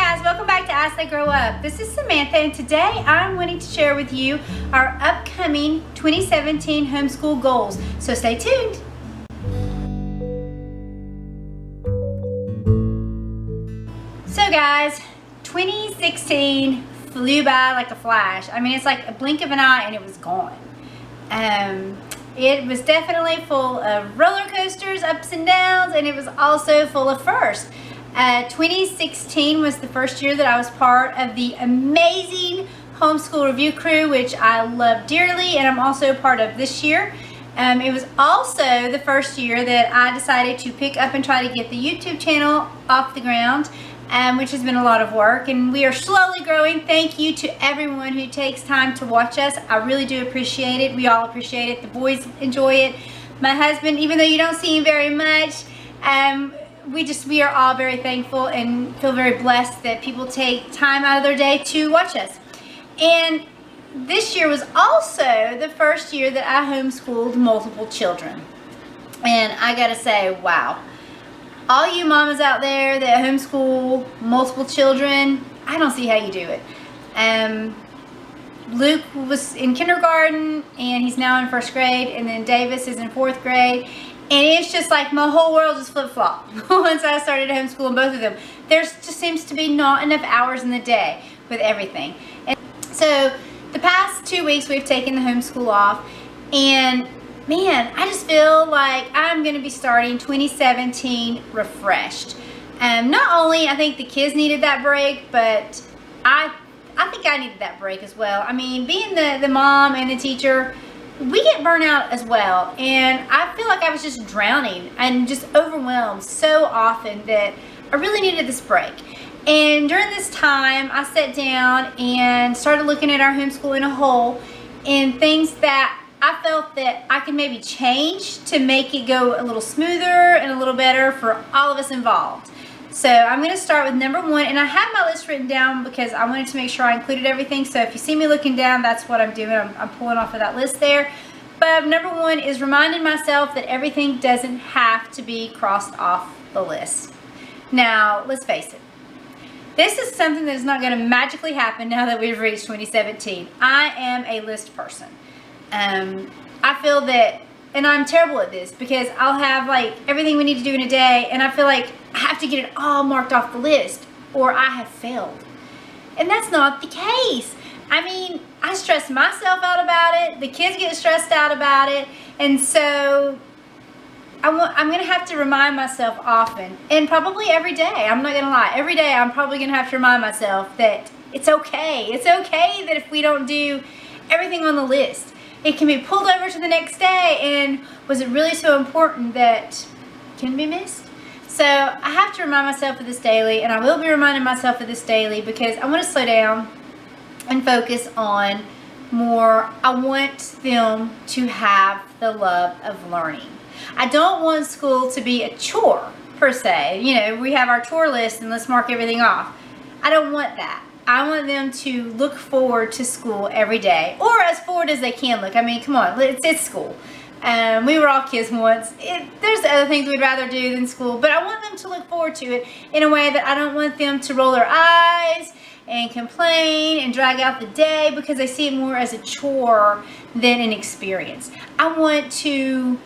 guys, welcome back to As They Grow Up. This is Samantha, and today I'm wanting to share with you our upcoming 2017 homeschool goals. So stay tuned. So guys, 2016 flew by like a flash. I mean, it's like a blink of an eye and it was gone. It was definitely full of roller coasters, ups and downs, and it was also full of firsts. 2016 was the first year that I was part of the amazing homeschool review crew, which I love dearly, and I'm also part of this year. It was also the first year that I decided to pick up and try to get the YouTube channel off the ground, which has been a lot of work, and we are slowly growing. Thank you to everyone who takes time to watch us. I really do appreciate it. We all appreciate it. The boys enjoy it. My husband, even though you don't see him very much, we are all very thankful and feel very blessed that people take time out of their day to watch us. And this year was also the first year that I homeschooled multiple children. And I gotta say, wow. All you mamas out there that homeschool multiple children, I don't see how you do it. Luke was in kindergarten and he's now in first grade, and then Davis is in fourth grade. And it's just like my whole world just flip-flopped once I started homeschooling both of them. There just seems to be not enough hours in the day with everything. And so the past 2 weeks we've taken the homeschool off, and man, I just feel like I'm going to be starting 2017 refreshed. Not only I think the kids needed that break, but I think I needed that break as well. I mean, being the mom and the teacher, we get burnt out as well, and I feel like I was just drowning and just overwhelmed so often that I really needed this break. And during this time, I sat down and started looking at our homeschool in a whole and things that I felt that I could maybe change to make it go a little smoother and a little better for all of us involved. So I'm going to start with number one, and I have my list written down because I wanted to make sure I included everything. So if you see me looking down, that's what I'm doing. I'm pulling off of that list there. But number one is reminding myself that everything doesn't have to be crossed off the list. Now, let's face it. This is something that is not going to magically happen now that we've reached 2017. I am a list person. I feel that, and I'm terrible at this because I'll have like everything we need to do in a day, and I feel like I have to get it all marked off the list or I have failed. And that's not the case. I mean, I stress myself out about it. The kids get stressed out about it. And so I'm going to have to remind myself often, and probably every day. I'm not going to lie. Every day I'm probably going to have to remind myself that it's okay. It's okay that if we don't do everything on the list, it can be pulled over to the next day, and was it really so important that it can be missed? So I have to remind myself of this daily, and I will be reminding myself of this daily because I want to slow down and focus on more. I want them to have the love of learning. I don't want school to be a chore per se. You know, we have our chore list and let's mark everything off. I don't want that. I want them to look forward to school every day, or as forward as they can look. I mean, come on, it's school. We were all kids once. There's other things we'd rather do than school, but I want them to look forward to it in a way that I don't want them to roll their eyes and complain and drag out the day because they see it more as a chore than an experience. I want to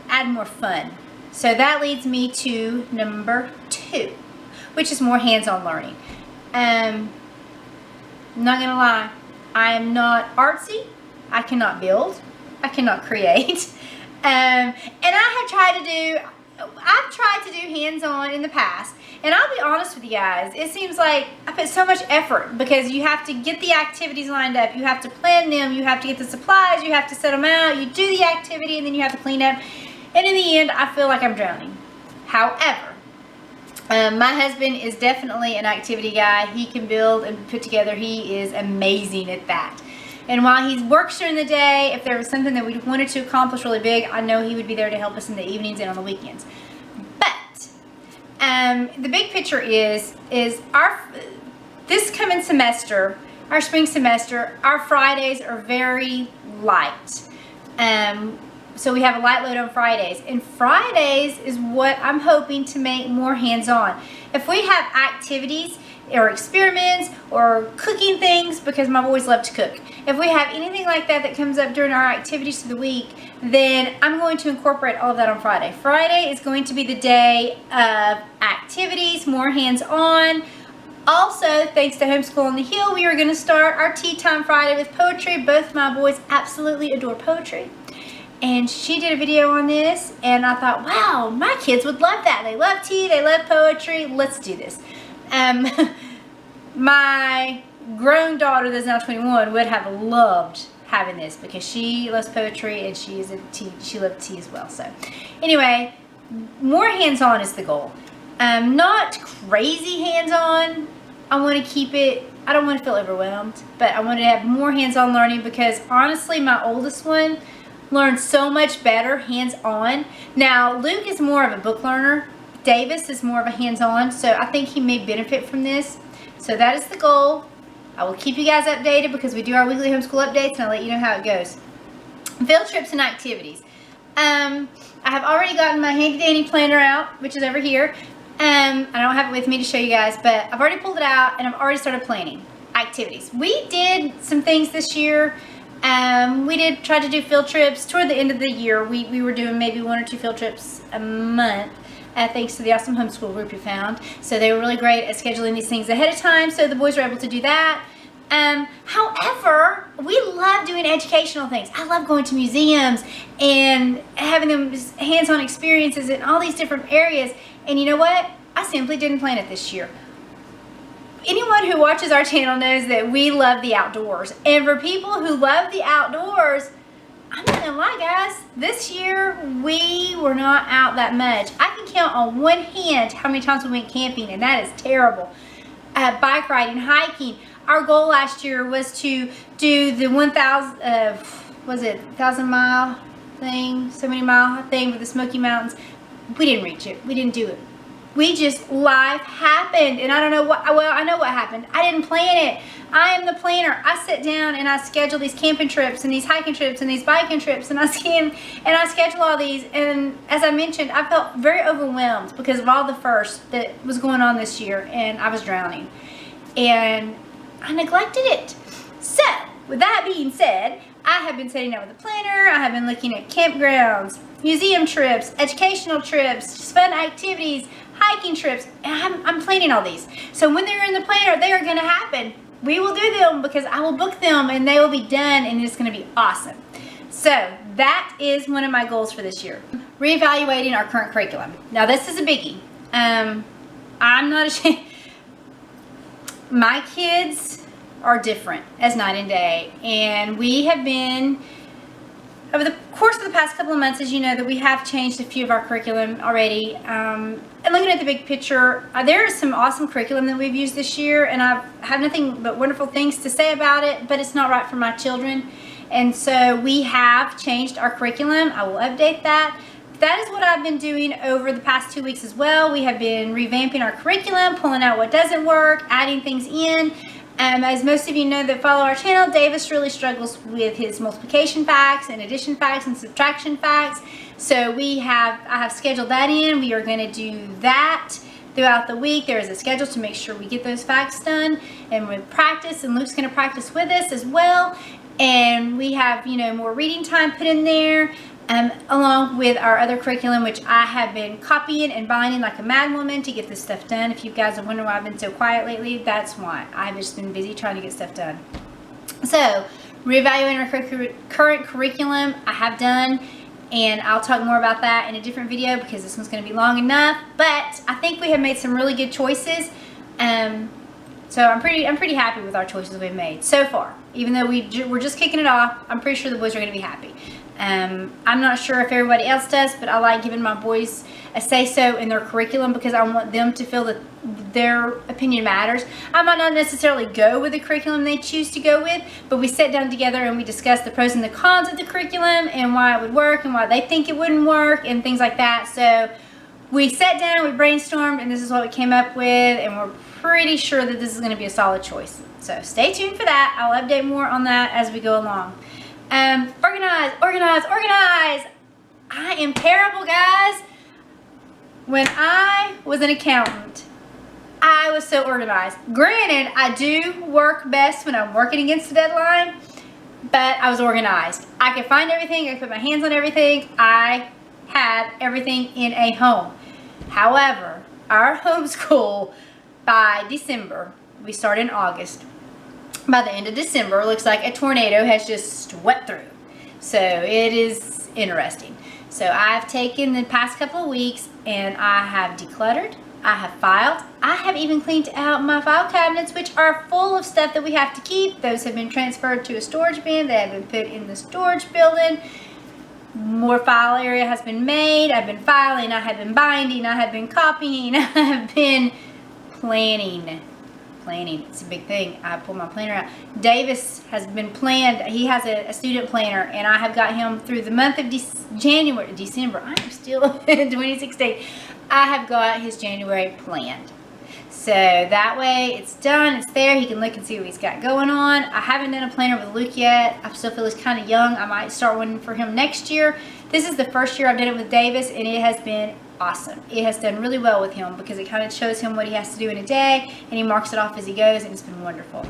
add more fun. So that leads me to number two, which is more hands-on learning. I'm not gonna lie, I am not artsy. I cannot build. I cannot create. And I've tried to do hands-on in the past, and I'll be honest with you guys, it seems like I put so much effort because you have to get the activities lined up, you have to plan them, you have to get the supplies, you have to set them out, you do the activity, and then you have to clean up, and in the end I feel like I'm drowning. However, my husband is definitely an activity guy. He can build and put together. He is amazing at that. And while he works during the day, if there was something that we wanted to accomplish really big, I know he would be there to help us in the evenings and on the weekends. But the big picture is this coming semester, our spring semester, our Fridays are very light. So we have a light load on Fridays, and Fridays is what I'm hoping to make more hands-on. If we have activities or experiments or cooking things, because my boys love to cook. If we have anything like that that comes up during our activities of the week, then I'm going to incorporate all of that on Friday. Friday is going to be the day of activities, more hands-on. Also, thanks to Homeschool on the Hill, we are going to start our Tea Time Friday with poetry. Both my boys absolutely adore poetry. And she did a video on this, and I thought, wow, my kids would love that. They love tea, they love poetry. Let's do this. My grown daughter that's now 21 would have loved having this, because she loves poetry and she loves tea as well. So anyway, more hands-on is the goal. Not crazy hands-on. I want to keep it, I don't want to feel overwhelmed, but I want to have more hands-on learning, because honestly my oldest one learns so much better hands-on. Now Luke is more of a book learner. Davis is more of a hands-on, so I think he may benefit from this. So that is the goal. I will keep you guys updated, because we do our weekly homeschool updates, and I'll let you know how it goes. Field trips and activities. I have already gotten my handy dandy planner out, which is over here. I don't have it with me to show you guys, but I've already pulled it out and I've already started planning activities. We did some things this year. We did try to do field trips toward the end of the year. We were doing maybe 1 or 2 field trips a month. Thanks to the awesome homeschool group we found. So they were really great at scheduling these things ahead of time, so the boys were able to do that. However, we love doing educational things. I love going to museums and having them hands-on experiences in all these different areas. And you know what? I simply didn't plan it this year. Anyone who watches our channel knows that we love the outdoors. And for people who love the outdoors, I'm not gonna lie, guys, this year we were not out that much. I can count on one hand how many times we went camping, and that is terrible. Bike riding, hiking. Our goal last year was to do the 1,000 mile thing, so many mile thing with the Smoky Mountains. We didn't reach it. We didn't do it. Life happened, and I don't know what, well, I know what happened. I didn't plan it. I am the planner. I sit down and I schedule these camping trips and these hiking trips and these biking trips, and I schedule all these, and as I mentioned, I felt very overwhelmed because of all the first that was going on this year, and I was drowning, and I neglected it. So, with that being said, I have been sitting down with a planner. I have been looking at campgrounds, museum trips, educational trips, just fun activities, hiking trips, and I'm planning all these. So when they're in the planner, they are going to happen. We will do them because I will book them and they will be done, and it's going to be awesome. So that is one of my goals for this year. Reevaluating our current curriculum. Now this is a biggie. I'm not ashamed. My kids are different as night and day, and we have been, over the course of the past couple of months, as you know, that we have changed a few of our curriculum already. And looking at the big picture, there is some awesome curriculum that we've used this year, and I have nothing but wonderful things to say about it, but it's not right for my children. And so we have changed our curriculum. I will update that. That is what I've been doing over the past 2 weeks as well. We have been revamping our curriculum, pulling out what doesn't work, adding things in. As most of you know that follow our channel, Davis really struggles with his multiplication facts and addition facts and subtraction facts. So I have scheduled that in. We are going to do that throughout the week. There is a schedule to make sure we get those facts done, and with practice, and Luke's going to practice with us as well. And we have, you know, more reading time put in there, along with our other curriculum, which I have been copying and binding like a mad woman to get this stuff done. If you guys are wondering why I've been so quiet lately, that's why. I've just been busy trying to get stuff done. So, reevaluating our current curriculum, I have done, and I'll talk more about that in a different video because this one's going to be long enough. But I think we have made some really good choices. So I'm pretty happy with our choices we've made so far. Even though we're just kicking it off, I'm pretty sure the boys are going to be happy. I'm not sure if everybody else does, but I like giving my boys a say-so in their curriculum because I want them to feel that their opinion matters. I might not necessarily go with the curriculum they choose to go with, but we sit down together and we discuss the pros and the cons of the curriculum and why it would work and why they think it wouldn't work and things like that. So we sat down, we brainstormed, and this is what we came up with, and we're pretty sure that this is going to be a solid choice. So stay tuned for that. I'll update more on that as we go along. Organize. I am terrible, guys. When I was an accountant, I was so organized. Granted, I do work best when I'm working against the deadline, but I was organized. I could find everything. I could put my hands on everything. I had everything in a home. However, our homeschool, by December, we start in August. By the end of December, it looks like a tornado has just swept through. So it is interesting. So I've taken the past couple of weeks and I have decluttered. I have filed. I have even cleaned out my file cabinets, which are full of stuff that we have to keep. Those have been transferred to a storage bin. They have been put in the storage building. More file area has been made. I've been filing. I have been binding. I have been copying. I have been planning. It's a big thing. I pulled my planner out. Davis has been planned. He has a student planner, and I have got him through the month of December. I am still in 2016. I have got his January planned. So that way it's done, it's there. He can look and see what he's got going on. I haven't done a planner with Luke yet. I still feel he's kind of young. I might start one for him next year. This is the first year I've done it with Davis, and it has been awesome. It has done really well with him because it kind of shows him what he has to do in a day, and he marks it off as he goes, and it's been wonderful.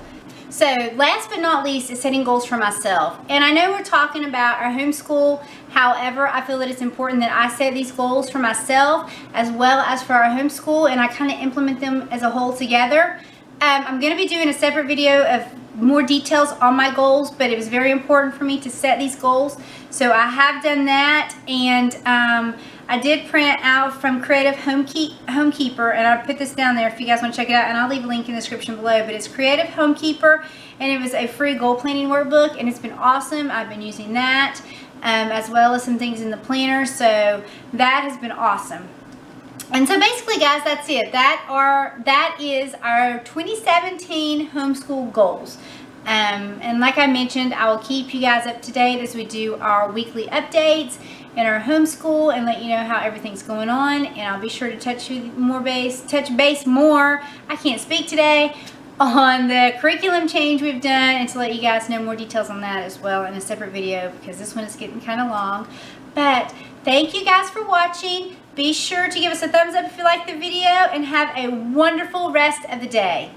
So last but not least is setting goals for myself. And I know we're talking about our homeschool. However, I feel that it's important that I set these goals for myself as well as for our homeschool, and I kind of implement them as a whole together. I'm going to be doing a separate video of more details on my goals, but it was very important for me to set these goals. So I have done that, and I did print out from Creative Homekeeper, and I put this down there if you guys want to check it out, and I'll leave a link in the description below. But it's Creative Homekeeper, and it was a free goal planning workbook, and it's been awesome. I've been using that as well as some things in the planner, so that has been awesome. And so basically, guys, that's it. That is our 2017 homeschool goals. And like I mentioned, I will keep you guys up to date as we do our weekly updates in our homeschool and let you know how everything's going on. And I'll be sure to touch base more. I can't speak today on the curriculum change we've done, and to let you guys know more details on that as well in a separate video, because this one is getting kind of long. But thank you guys for watching. Be sure to give us a thumbs up if you like the video, and have a wonderful rest of the day.